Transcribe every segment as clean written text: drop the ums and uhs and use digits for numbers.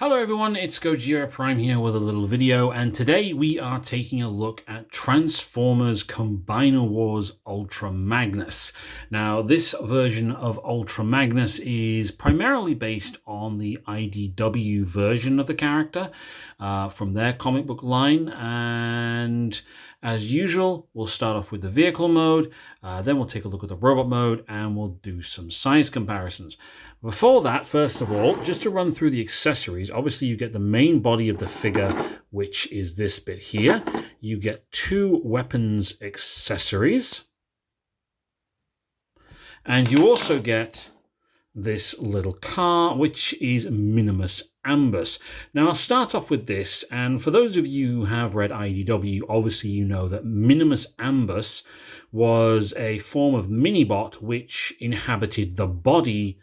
Hello everyone, it's Gojira Prime here with a little video, and today we are taking a look at Transformers Combiner Wars Ultra Magnus. Now this version of Ultra Magnus is primarily based on the IDW version of the character from their comic book line, and as usual we'll start off with the vehicle mode, then we'll take a look at the robot mode, and we'll do some size comparisons. Before that, first of all, just to run through the accessories, obviously you get the main body of the figure, which is this bit here. You get two weapons accessories. And you also get this little car, which is Minimus Ambus. Now, I'll start off with this, and for those of you who have read IDW, obviously you know that Minimus Ambus was a form of Minibot which inhabited the body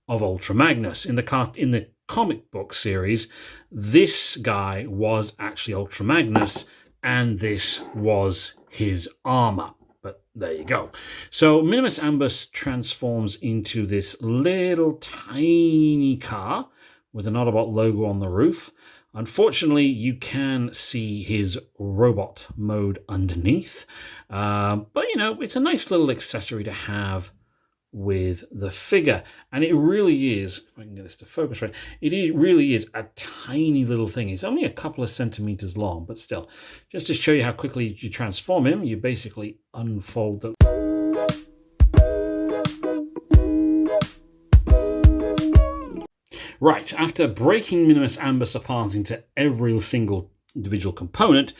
of Ultra Magnus. In the comic book series, this guy was actually Ultra Magnus, and this was his armor. But there you go. So Minimus Ambus transforms into this little tiny car with an Autobot logo on the roof. Unfortunately, you can see his robot mode underneath. But, you know, it's a nice little accessory to have with the figure, and it really is, if I can get this to focus right, really is a tiny little thing. It's only a couple of centimeters long, but still, just to show you how quickly you transform him, you basically unfold the right. After breaking Minimus Ambus apart into every single individual component,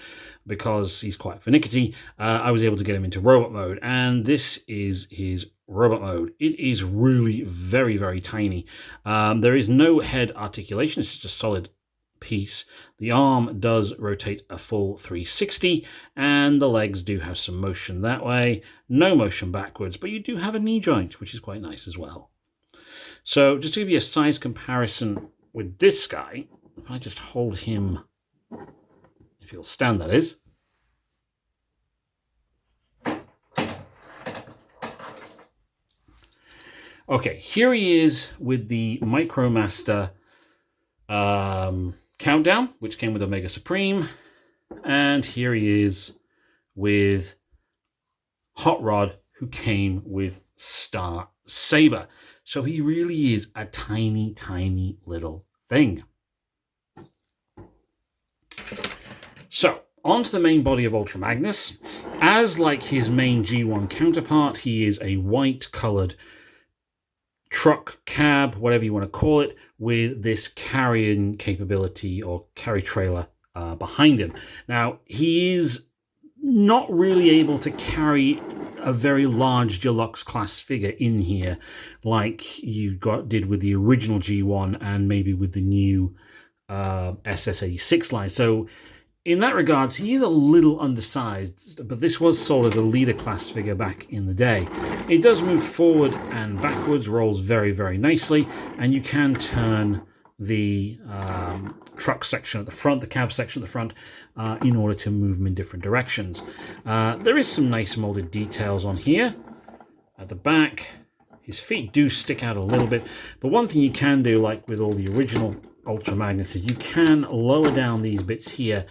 because he's quite finicky, I was able to get him into robot mode, and this is his robot mode. It is really very, very tiny. There is no head articulation. It's just a solid piece. The arm does rotate a full 360, and the legs do have some motion that way. No motion backwards, but you do have a knee joint, which is quite nice as well. So just to give you a size comparison with this guy, if I just hold him, if he'll stand, that is. Okay, here he is with the MicroMaster Countdown, which came with Omega Supreme. And here he is with Hot Rod, who came with Star Saber. So he really is a tiny, tiny little thing. So, on to the main body of Ultra Magnus. As like his main G1 counterpart, he is a white-coloured truck, cab, whatever you want to call it, with this carrying capability or carry trailer behind him. Now, he is not really able to carry a very large deluxe class figure in here like you did with the original G1 and maybe with the new SS86 line. So in that regards, he is a little undersized, but this was sold as a leader class figure back in the day. It does move forward and backwards, rolls very, very nicely, and you can turn the truck section at the front, the cab section at the front, in order to move them in different directions. There is some nice molded details on here. At the back, his feet do stick out a little bit, but one thing you can do, like with all the original Ultra Magnus, is you can lower down these bits here,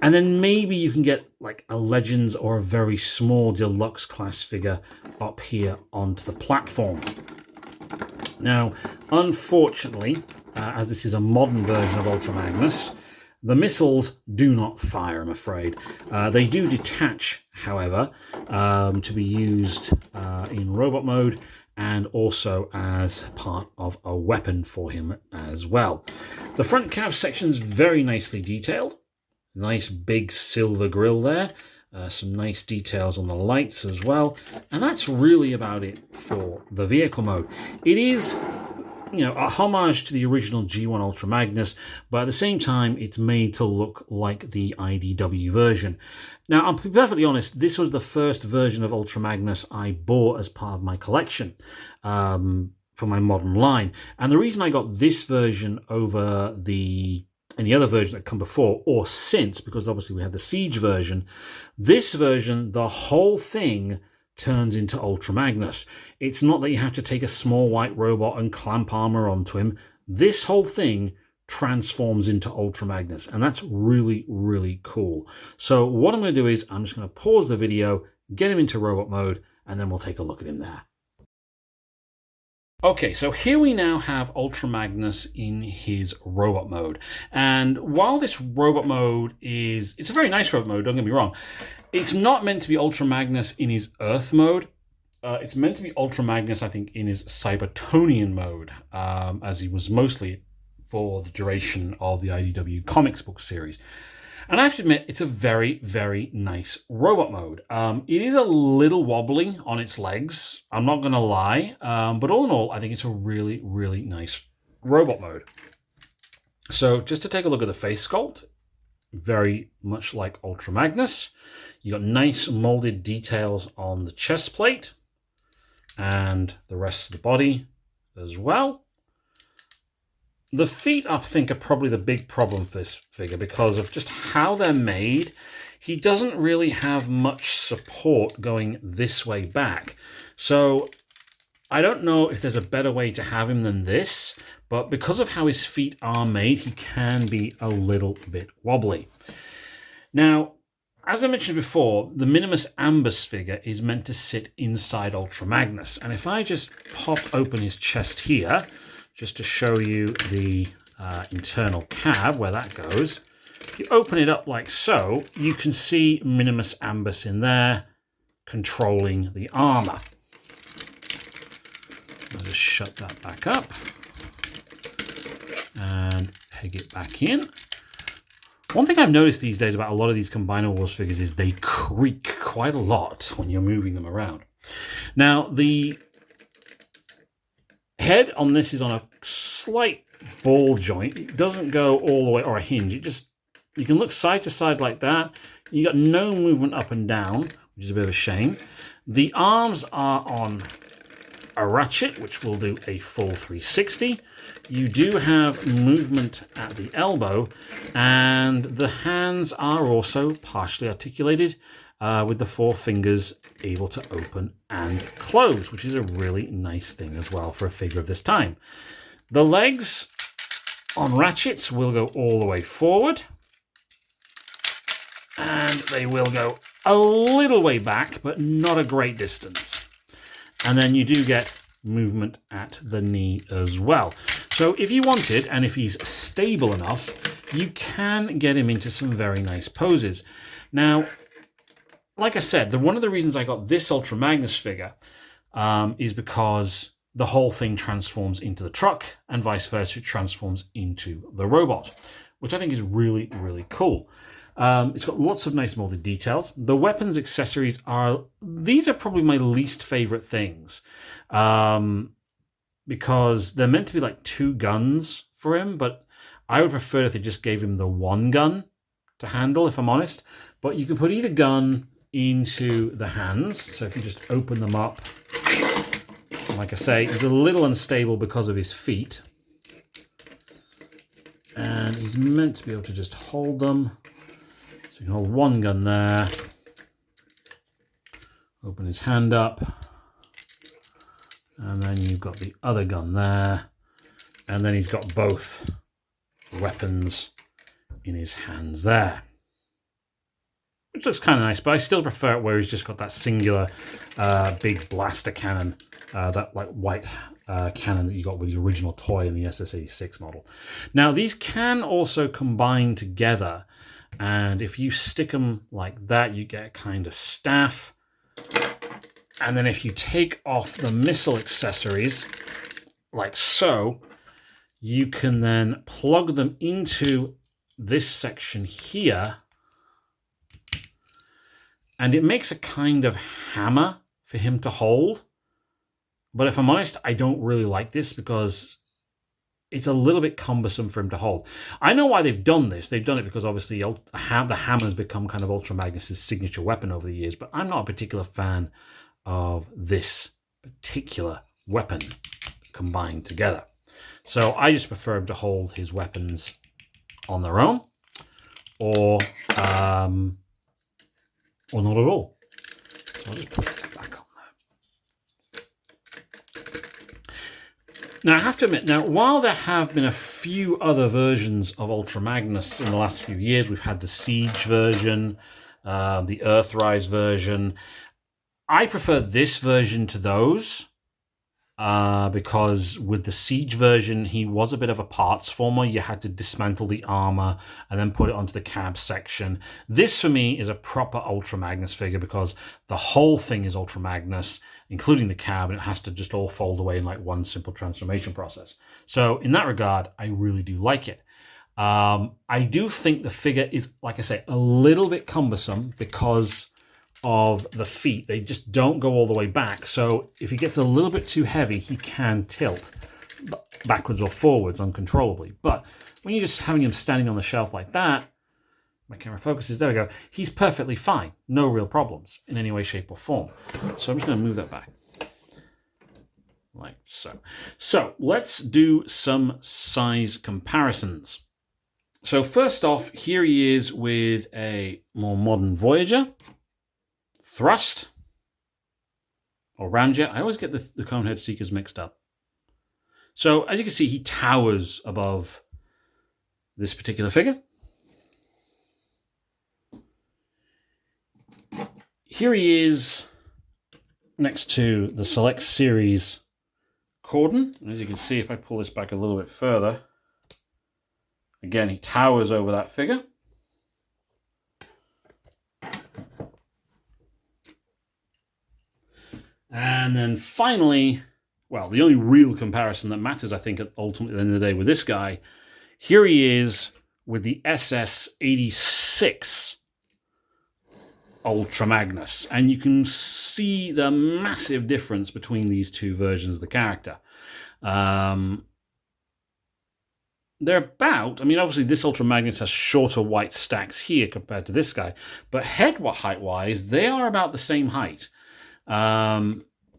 and then maybe you can get like a Legends or a very small deluxe class figure up here onto the platform. Now, unfortunately, as this is a modern version of Ultra Magnus, the missiles do not fire, I'm afraid. They do detach, however, to be used in robot mode, and also as part of a weapon for him as well. The front cab section is very nicely detailed. Nice big silver grille there. Some nice details on the lights as well. And that's really about it for the vehicle mode. It is, you know, a homage to the original G1 Ultra Magnus, but at the same time, it's made to look like the IDW version. Now, I'll be perfectly honest, this was the first version of Ultra Magnus I bought as part of my collection for my modern line. And the reason I got this version over any other version that come before or since, because obviously we had the Siege version, this version, the whole thing turns into Ultra Magnus. It's not that you have to take a small white robot and clamp armor onto him. This whole thing transforms into Ultra Magnus, and that's really, really cool. So what I'm going to do is I'm just going to pause the video, get him into robot mode, and then we'll take a look at him there. Okay, so here we now have Ultra Magnus in his robot mode. And while this robot mode it's a very nice robot mode, don't get me wrong, it's not meant to be Ultra Magnus in his Earth mode. It's meant to be Ultra Magnus, I think, in his Cybertonian mode, as he was mostly for the duration of the IDW comics book series. And I have to admit, it's a very, very nice robot mode. It is a little wobbly on its legs, I'm not going to lie. But all in all, I think it's a really, really nice robot mode. So just to take a look at the face sculpt, very much like Ultra Magnus. You got nice molded details on the chest plate and the rest of the body as well. The feet, I think, are probably the big problem for this figure because of just how they're made. He doesn't really have much support going this way back. So I don't know if there's a better way to have him than this, but because of how his feet are made, he can be a little bit wobbly. Now, as I mentioned before, the Minimus Ambus figure is meant to sit inside Ultra Magnus. And if I just pop open his chest here, just to show you the internal cab, where that goes. If you open it up like so, you can see Minimus Ambus in there controlling the armor. I'll just shut that back up and peg it back in. One thing I've noticed these days about a lot of these Combiner Wars figures is they creak quite a lot when you're moving them around. Now, the head on this is on a slight ball joint. It doesn't go all the way, or a hinge. You can look side to side like that. You got no movement up and down, which is a bit of a shame. The arms are on a ratchet, which will do a full 360. You do have movement at the elbow, and the hands are also partially articulated, with the 4 fingers able to open and close, which is a really nice thing as well for a figure of this time. The legs on ratchets will go all the way forward, and they will go a little way back, but not a great distance. And then you do get movement at the knee as well. So if you wanted, and if he's stable enough, you can get him into some very nice poses. Now, like I said, one of the reasons I got this Ultra Magnus figure is because the whole thing transforms into the truck, and vice versa, it transforms into the robot, which I think is really, really cool. It's got lots of nice molded details. The weapons accessories these are probably my least favorite things, because they're meant to be like 2 guns for him, but I would prefer if they just gave him the 1 gun to handle, if I'm honest. But you can put either gun into the hands. So if you just open them up, like I say, he's a little unstable because of his feet. And he's meant to be able to just hold them. So you can hold 1 gun there. Open his hand up. And then you've got the other gun there. And then he's got both weapons in his hands there. Which looks kind of nice, but I still prefer it where he's just got that singular big blaster cannon, that like white cannon that you got with the original toy in the SS86 model. Now, these can also combine together, and if you stick them like that, you get a kind of staff. And then if you take off the missile accessories, like so, you can then plug them into this section here, and it makes a kind of hammer for him to hold. But if I'm honest, I don't really like this because it's a little bit cumbersome for him to hold. I know why they've done this. They've done it because obviously the hammer has become kind of Ultra Magnus' signature weapon over the years, but I'm not a particular fan of this particular weapon combined together. So I just prefer him to hold his weapons on their own, or not at all. So I'll just put it back on there. Now, I have to admit, while there have been a few other versions of Ultra Magnus in the last few years. We've had the Siege version, the Earthrise version. I prefer this version to those because with the Siege version, he was a bit of a parts former. You had to dismantle the armor and then put it onto the cab section. This, for me, is a proper Ultra Magnus figure because the whole thing is Ultra Magnus, including the cab, and it has to just all fold away in like one simple transformation process. So in that regard, I really do like it. I do think the figure is, like I say, a little bit cumbersome because of the feet. They just don't go all the way back. So if he gets a little bit too heavy, he can tilt backwards or forwards uncontrollably. But when you're just having him standing on the shelf like that, my camera focuses, there we go, he's perfectly fine. No real problems in any way, shape, or form. So I'm just going to move that back. Like so. So let's do some size comparisons. So first off, here he is with a more modern Voyager. Thrust or Ramjet. I always get the Conehead Seekers mixed up. So as you can see, he towers above this particular figure. Here he is next to the Select Series Corden. And as you can see, if I pull this back a little bit further, again, he towers over that figure. And then finally, well, the only real comparison that matters, I think, ultimately at the end of the day with this guy, here he is with the SS-86 Ultra Magnus. And you can see the massive difference between these two versions of the character. They're about, I mean, obviously this Ultra Magnus has shorter white stacks here compared to this guy, but head height-wise, they are about the same height.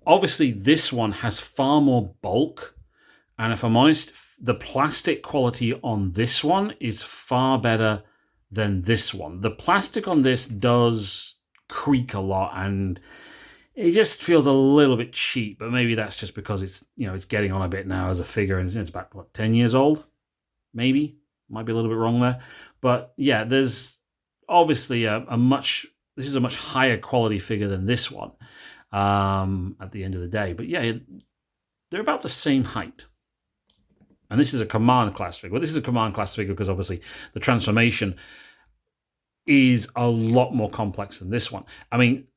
Obviously, this one has far more bulk, and if I'm honest, the plastic quality on this one is far better than this one. The plastic on this does creak a lot, and it just feels a little bit cheap, but maybe that's just because it's, you know, it's getting on a bit now as a figure, and it's about, what, 10 years old? Maybe. Might be a little bit wrong there. But yeah, there's obviously this is a much higher quality figure than this one. At the end of the day. But yeah, they're about the same height. And this is a command class figure. Well, this is a command class figure because obviously the transformation is a lot more complex than this one. I mean,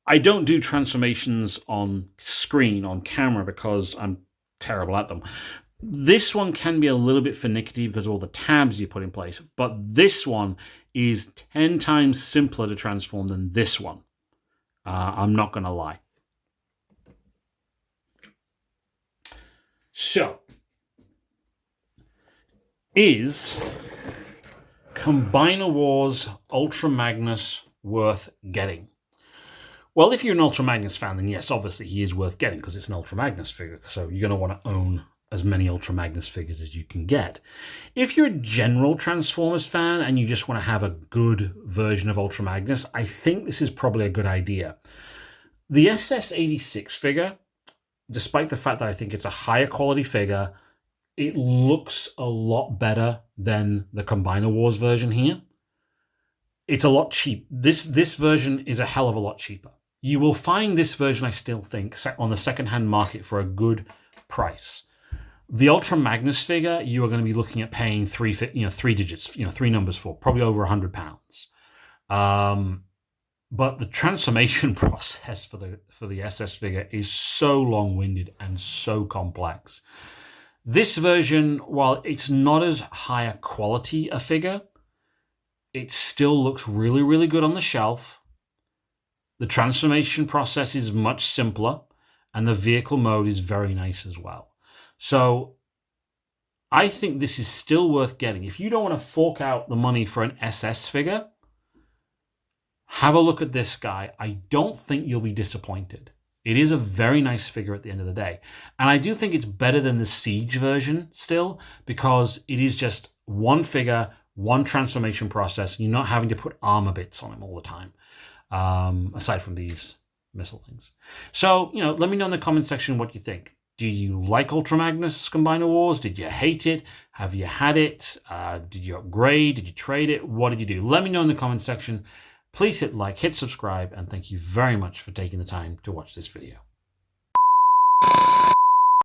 I don't do transformations on screen, on camera, because I'm terrible at them. This one can be a little bit finicky because of all the tabs you put in place. But this one is 10 times simpler to transform than this one. I'm not going to lie. So, is Combiner Wars Ultra Magnus worth getting? Well, if you're an Ultra Magnus fan, then yes, obviously he is worth getting because it's an Ultra Magnus figure. So you're going to want to own as many Ultra Magnus figures as you can get. If you're a general Transformers fan and you just want to have a good version of Ultra Magnus, I think this is probably a good idea. The SS-86 figure, despite the fact that I think it's a higher quality figure, it looks a lot better than the Combiner Wars version here. It's a lot cheap. This version is a hell of a lot cheaper. You will find this version, I still think, on the secondhand market for a good price. The Ultra Magnus figure, you are going to be looking at paying three digits, three numbers for, probably over £100. But the transformation process for the SS figure is so long-winded and so complex. This version, while it's not as high a quality a figure, it still looks really, really good on the shelf. The transformation process is much simpler, and the vehicle mode is very nice as well. So I think this is still worth getting. If you don't want to fork out the money for an SS figure, have a look at this guy. I don't think you'll be disappointed. It is a very nice figure at the end of the day. And I do think it's better than the Siege version still, because it is just one figure, one transformation process. You're not having to put armor bits on him all the time, aside from these missile things. So, let me know in the comment section what you think. Do you like Ultra Magnus Combiner Wars? Did you hate it? Have you had it? Did you upgrade? Did you trade it? What did you do? Let me know in the comments section. Please hit like, hit subscribe, and thank you very much for taking the time to watch this video.